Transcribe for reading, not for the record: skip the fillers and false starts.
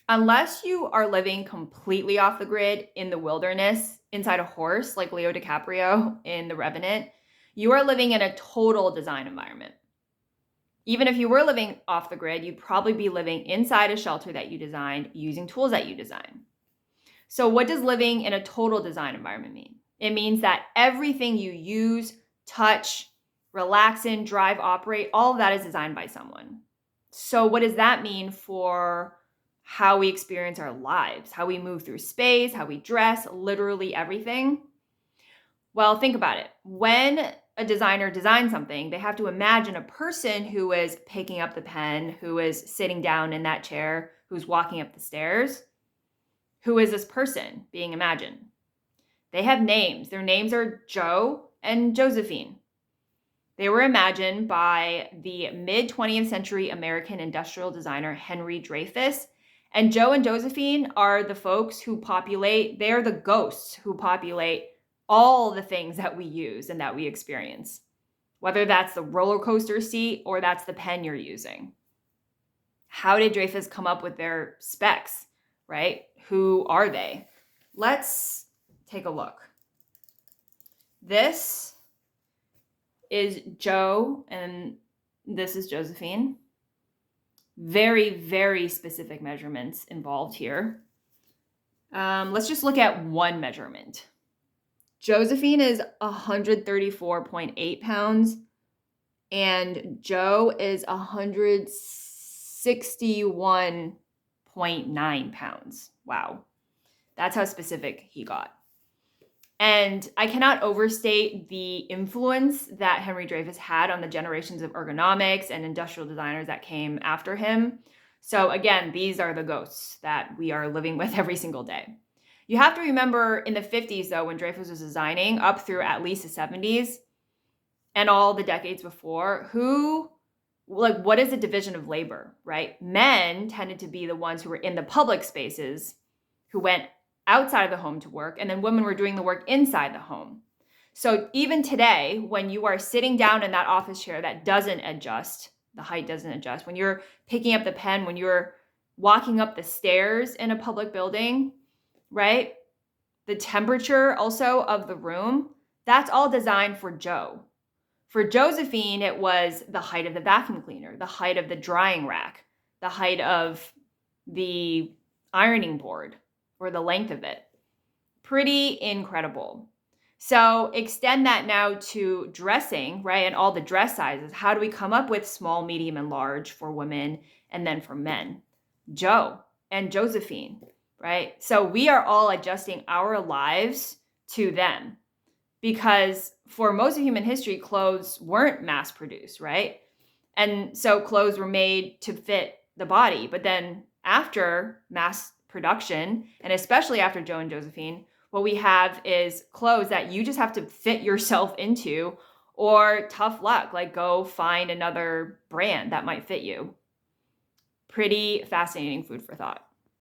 Unless you are living completely off the grid in the wilderness inside a horse like Leo DiCaprio in The Revenant, you are living in a total design environment. Even if you were living off the grid, you'd probably be living inside a shelter that you designed using tools that you designed. So what does living in a total design environment mean? It means that everything you use, touch, relax in, drive, operate, all of that is designed by someone. So what does that mean for how we experience our lives, how we move through space, how we dress, literally everything? Well, think about it. When a designer designs something, they have to imagine a person who is picking up the pen, who is sitting down in that chair, who's walking up the stairs. Who is this person being imagined? They have names. Their names are Joe and Josephine. They were imagined by the mid-20th century American industrial designer Henry Dreyfuss. And Joe and Josephine are the folks who populate, they're the ghosts who populate all the things that we use and that we experience, whether that's the roller coaster seat or that's the pen you're using. How did Dreyfuss come up with their specs, right? Who are they? Let's take a look. This is Joe and this is Josephine. Very, very specific measurements involved here. Let's just look at one measurement. Josephine is 134.8 pounds and Joe is 161.9 pounds. Wow. That's how specific he got. And I cannot overstate the influence that Henry Dreyfuss had on the generations of ergonomics and industrial designers that came after him. So again, these are the ghosts that we are living with every single day. You have to remember in the 50s, though, when Dreyfuss was designing, up through at least the 70s and all the decades before, what is the division of labor, right? Men tended to be the ones who were in the public spaces, who went outside of the home to work, and then women were doing the work inside the home. So even today, when you are sitting down in that office chair that doesn't adjust, the height doesn't adjust, when you're picking up the pen, when you're walking up the stairs in a public building, right? The temperature also of the room, that's all designed for Joe. For Josephine, it was the height of the vacuum cleaner, the height of the drying rack, the height of the ironing board, or the length of it. Pretty incredible. So extend that now to dressing, right? And all the dress sizes. How do we come up with small, medium, and large for women and then for men? Joe and Josephine, right? So we are all adjusting our lives to them because for most of human history, clothes weren't mass produced, right? And so clothes were made to fit the body. But then after mass production, and especially after Joe and Josephine, what we have is clothes that you just have to fit yourself into, or tough luck, like go find another brand that might fit you. Pretty fascinating food for thought.